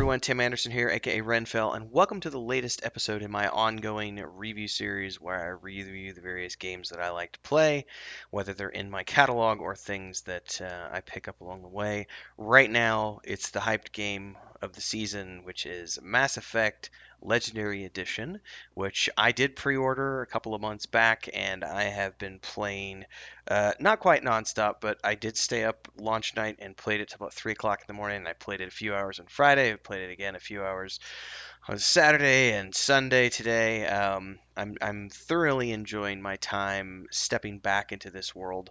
everyone, Tim Anderson here, aka Renfell, and welcome to the latest episode in my ongoing review series where I review the various games that I like to play, whether they're in my catalog or things that I pick up along the way. Right now, it's the hyped game of the season, which is Mass Effect Legendary Edition, which I did pre-order a couple of months back, and I have been playing not quite nonstop, but I did stay up launch night and played it till about 3 o'clock in the morning. And I played it a few hours on Friday. I played it again a few hours on Saturday and Sunday today. I'm thoroughly enjoying my time stepping back into this world.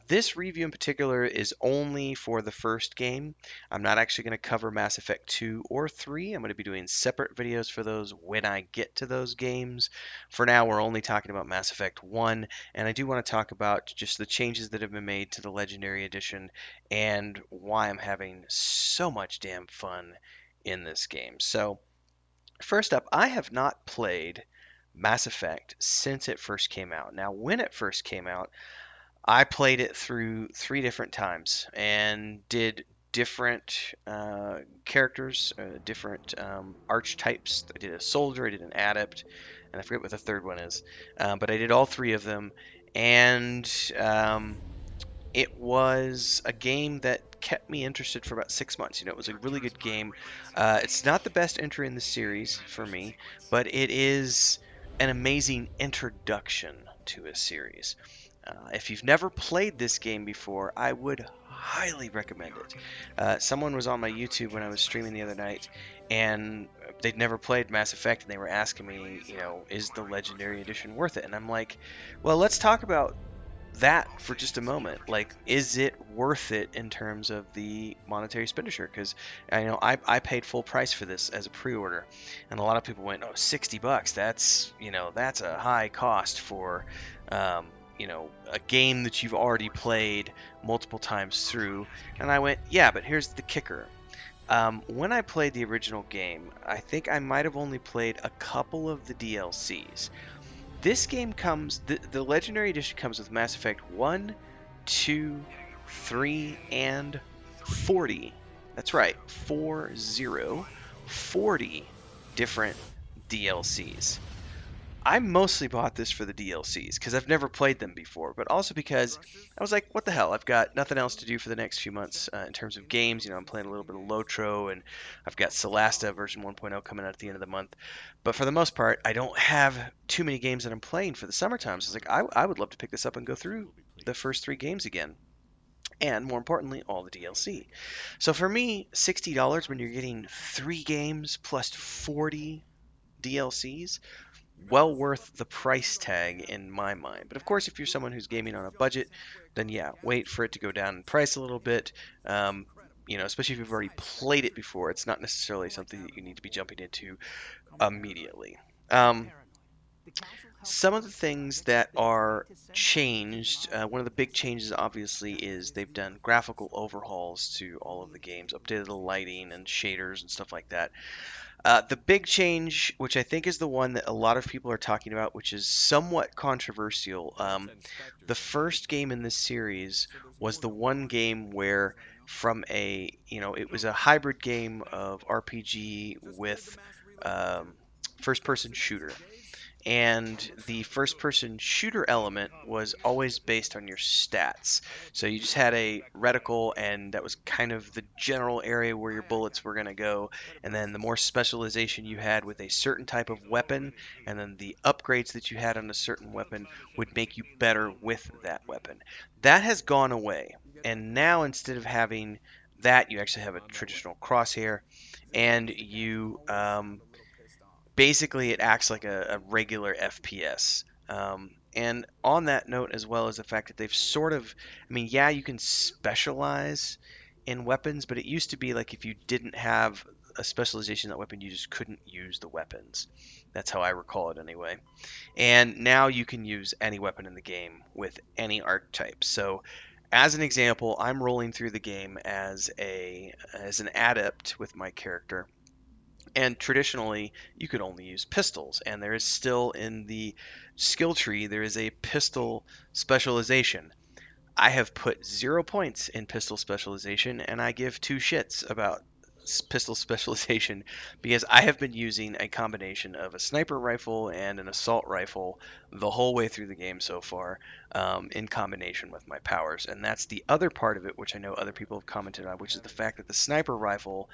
This review in particular is only for the first game. I'm not actually going to cover Mass Effect 2 or 3. I'm going to be doing separate videos for those when I get to those games. For now, we're only talking about Mass Effect 1, and I do want to talk about just the changes that have been made to the Legendary Edition and why I'm having so much damn fun in this game. So, first up, I have not played Mass Effect since it first came out. Now, when it first came out, I played it through 3 different times and did different characters, different archetypes. I did a soldier, I did an adept, and I forget what the third one is. But I did all 3 of them, and it was a game that kept me interested for about 6 months. It was a really good game. It's not the best entry in the series for me, but it is an amazing introduction to a series. If you've never played this game before, I would highly recommend it. Someone was on my YouTube when I was streaming the other night, and they'd never played Mass Effect, and they were asking me, is the Legendary Edition worth it? And I'm like, well, let's talk about that for just a moment. Like, is it worth it in terms of the monetary expenditure? Because I paid full price for this as a pre-order, and a lot of people went, oh, $60. That's a high cost for a game that you've already played multiple times through. And I went, yeah, but here's the kicker. When I played the original game, I think I might have only played a couple of the DLCs. This game the Legendary Edition comes with Mass Effect 1, 2, 3, and 40. That's right, 40 different DLCs. I mostly bought this for the DLCs because I've never played them before, but also because I was like, what the hell? I've got nothing else to do for the next few months in terms of games. I'm playing a little bit of Lotro, and I've got Solasta version 1.0 coming out at the end of the month. But for the most part, I don't have too many games that I'm playing for the summertime. So I was like, I would love to pick this up and go through the first 3 games again. And more importantly, all the DLC. So for me, $60 when you're getting 3 games plus 40 DLCs, well worth the price tag in my mind. But of course, if you're someone who's gaming on a budget, then yeah, wait for it to go down in price a little bit. Especially if you've already played it before, it's not necessarily something that you need to be jumping into immediately. Um, some of the things that are changed, one of the big changes obviously is they've done graphical overhauls to all of the games, updated the lighting and shaders and stuff like that. The big change, which I think is the one that a lot of people are talking about, which is somewhat controversial. The first game in this series was the one game where, it was a hybrid game of RPG with first person shooter. And the first person shooter element was always based on your stats. So you just had a reticle, and that was kind of the general area where your bullets were going to go. And then the more specialization you had with a certain type of weapon, and then the upgrades that you had on a certain weapon would make you better with that weapon. That has gone away. And now instead of having that, you actually have a traditional crosshair, and you basically it acts like a regular FPS. And on that note, as well as the fact that they've sort of, yeah, you can specialize in weapons, but it used to be like if you didn't have a specialization in that weapon, you just couldn't use the weapons. That's how I recall it anyway. And now you can use any weapon in the game with any archetype. So, as an example, I'm rolling through the game as an adept with my character, and traditionally, you could only use pistols, and there is still in the skill tree, there is a pistol specialization. I have put 0 points in pistol specialization, and I give 2 shits about pistol specialization because I have been using a combination of a sniper rifle and an assault rifle the whole way through the game so far, in combination with my powers. And that's the other part of it, which I know other people have commented on, which is the fact that the sniper rifle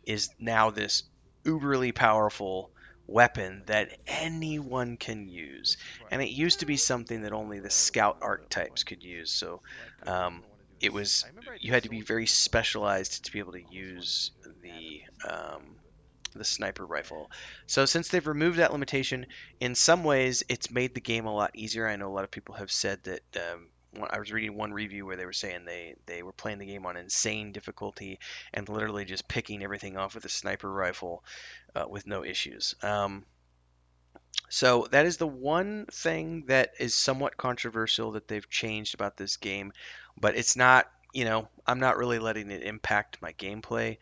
is now this uberly powerful weapon that anyone can use. And it used to be something that only the scout archetypes could use. So um, it was you had to be very specialized to be able to use the sniper rifle. So since they've removed that limitation, in some ways it's made the game a lot easier. I know a lot of people have said that. I was reading one review where they were saying they were playing the game on insane difficulty and literally just picking everything off with a sniper rifle with no issues. So that is the one thing that is somewhat controversial that they've changed about this game, but it's not, I'm not really letting it impact my gameplay.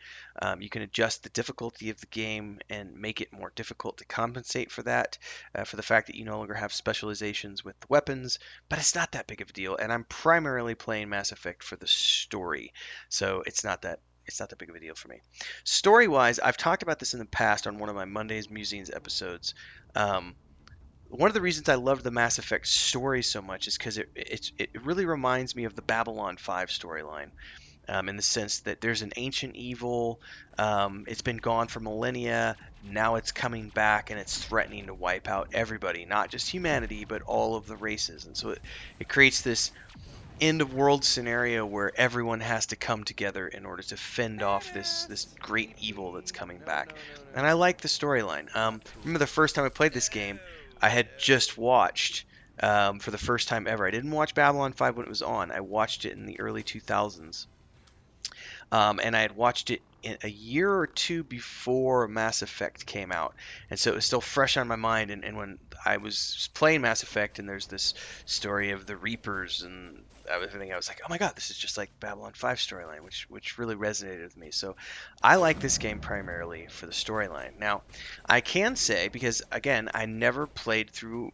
You can adjust the difficulty of the game and make it more difficult to compensate for that, for the fact that you no longer have specializations with the weapons, but it's not that big of a deal. And I'm primarily playing Mass Effect for the story, so it's not that big of a deal for me. Story wise, I've talked about this in the past on one of my Mondays Musings episodes. Um, One of the reasons I loved the Mass Effect story so much is because it really reminds me of the Babylon 5 storyline, in the sense that there's an ancient evil. It's been gone for millennia. Now it's coming back and it's threatening to wipe out everybody, not just humanity, but all of the races. And so it creates this end of world scenario where everyone has to come together in order to fend off this great evil that's coming back. And I like the storyline. Remember the first time I played this game, I had just watched, for the first time ever. I didn't watch Babylon 5 when it was on. I watched it in the early 2000s, and I had watched it a year or two before Mass Effect came out, and so it was still fresh on my mind. And when I was playing Mass Effect, and there's this story of the Reapers, and I was like, oh my god, this is just like Babylon 5 storyline, which really resonated with me. So I like this game primarily for the storyline. Now, I can say, because again, I never played through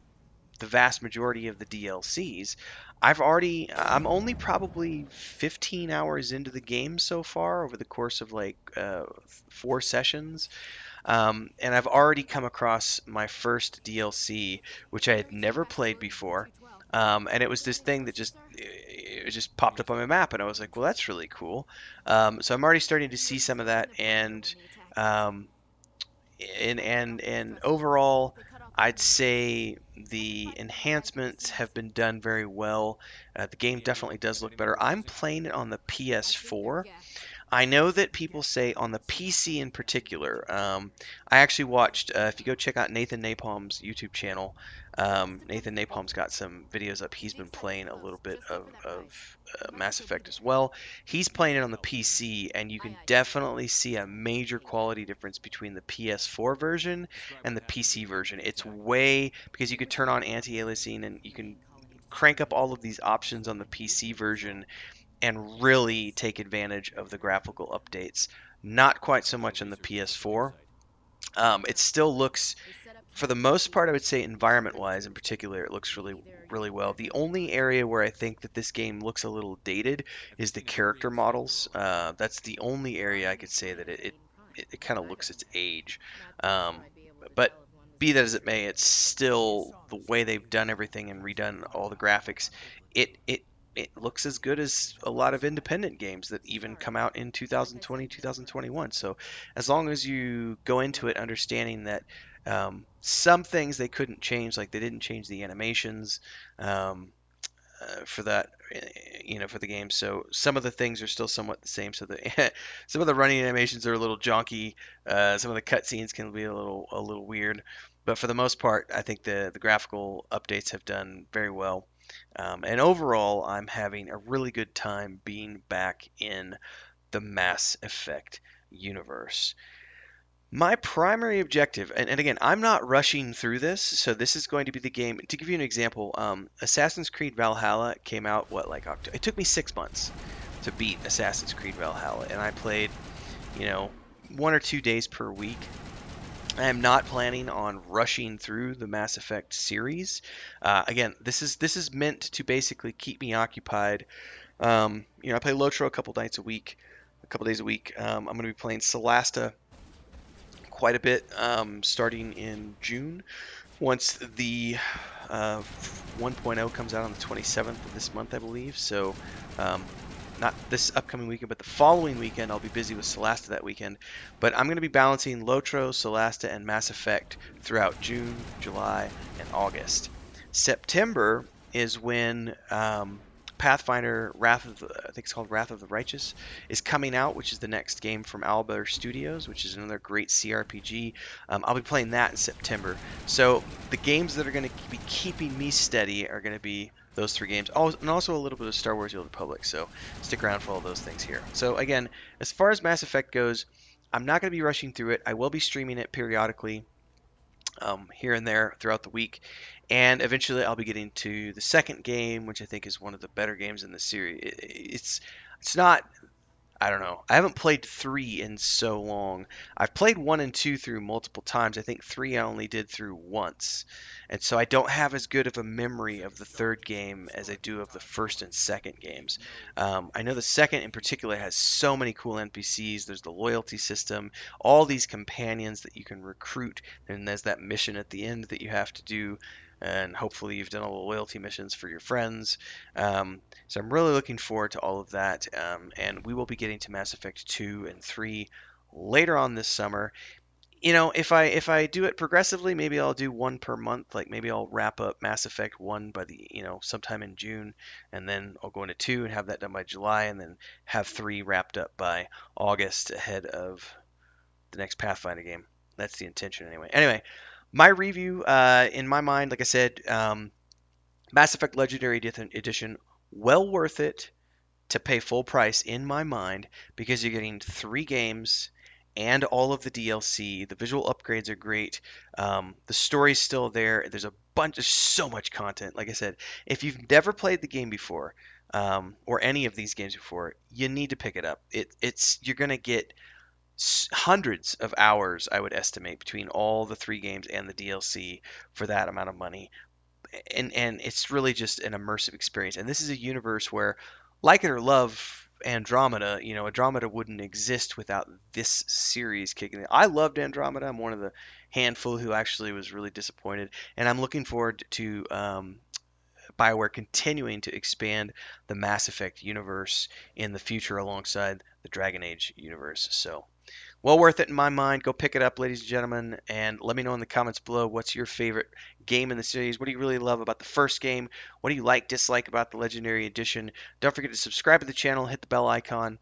the vast majority of the DLCs. I'm only probably 15 hours into the game so far over the course of like 4 sessions. And I've already come across my first DLC, which I had never played before. And it was this thing that just popped up on my map, and I was like, well, that's really cool. So I'm already starting to see some of that, um, and overall, I'd say the enhancements have been done very well. The game definitely does look better. I'm playing it on the PS4. I know that people say on the PC in particular. I actually watched. If you go check out Nathan Napalm's YouTube channel, Nathan Napalm's got some videos up. He's been playing a little bit of Mass Effect as well. He's playing it on the PC, and you can definitely see a major quality difference between the PS4 version and the PC version. It's way because you can turn on anti-aliasing and you can crank up all of these options on the PC version and really take advantage of the graphical updates. Not quite so much on the PS4. It still looks, for the most part, I would say environment-wise in particular, it looks really, really well. The only area where I think that this game looks a little dated is the character models. That's the only area I could say that it kind of looks its age. Um, but be that as it may, it's still the way they've done everything and redone all the graphics. It looks as good as a lot of independent games that even come out in 2020, 2021. So as long as you go into it understanding that some things they couldn't change, like they didn't change the animations, um, for that, for the game. So some of the things are still somewhat the same. So the some of the running animations are a little jonky. Some of the cutscenes can be a little weird, but for the most part, I think the graphical updates have done very well. And overall, I'm having a really good time being back in the Mass Effect universe. My primary objective, and again, I'm not rushing through this, so this is going to be the game. To give you an example, Assassin's Creed Valhalla came out, what, like October? It took me 6 months to beat Assassin's Creed Valhalla, and I played, 1 or 2 days per week. I am not planning on rushing through the Mass Effect series. Again, this is meant to basically keep me occupied. I play Lotro a couple nights a week. couple days a week. I'm going to be playing Solasta quite a bit starting in June. Once the 1.0 comes out on the 27th of this month, I believe. So, um, not this upcoming weekend, but the following weekend, I'll be busy with Solasta that weekend. But I'm going to be balancing Lotro, Solasta, and Mass Effect throughout June, July, and August. September is when Pathfinder Wrath of the, I think it's called Wrath of the Righteous, is coming out, which is the next game from Owlbear Studios, which is another great CRPG. I'll be playing that in September. So the games that are going to be keeping me steady are going to be those three games. Oh, and also a little bit of Star Wars: The Old Republic. So stick around for all those things here. So again, as far as Mass Effect goes, I'm not going to be rushing through it. I will be streaming it periodically, here and there throughout the week. And eventually I'll be getting to the second game, which I think is one of the better games in the series. It's not, I don't know. I haven't played 3 in so long. I've played 1 and 2 through multiple times. I think 3 I only did through once. And so I don't have as good of a memory of the third game as I do of the first and second games. I know the second in particular has so many cool NPCs. There's the loyalty system, all these companions that you can recruit, and there's that mission at the end that you have to do. And hopefully you've done all the loyalty missions for your friends. So I'm really looking forward to all of that, and we will be getting to Mass Effect 2 and 3 later on this summer. If I do it progressively, maybe I'll do one per month. Like maybe I'll wrap up Mass Effect 1 by the sometime in June, and then I'll go into 2 and have that done by July, and then have 3 wrapped up by August ahead of the next Pathfinder game. That's the intention anyway. Anyway, my review, in my mind, like I said, Mass Effect Legendary Edition, well worth it to pay full price in my mind because you're getting 3 games and all of the DLC. The visual upgrades are great. The story's still there. There's so much content. Like I said, if you've never played the game before, or any of these games before, you need to pick it up. You're gonna get hundreds of hours, I would estimate, between all the 3 games and the DLC for that amount of money. And it's really just an immersive experience. And this is a universe where, like it or love Andromeda, Andromeda wouldn't exist without this series kicking in. I loved Andromeda. I'm one of the handful who actually was really disappointed, and I'm looking forward to BioWare continuing to expand the Mass Effect universe in the future alongside the Dragon Age universe. So well worth it in my mind. Go pick it up, ladies and gentlemen, and let me know in the comments below what's your favorite game in the series. What do you really love about the first game? What do you like, dislike about the Legendary Edition? Don't forget to subscribe to the channel, hit the bell icon,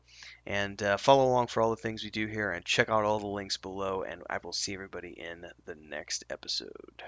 and follow along for all the things we do here, and check out all the links below, and I will see everybody in the next episode.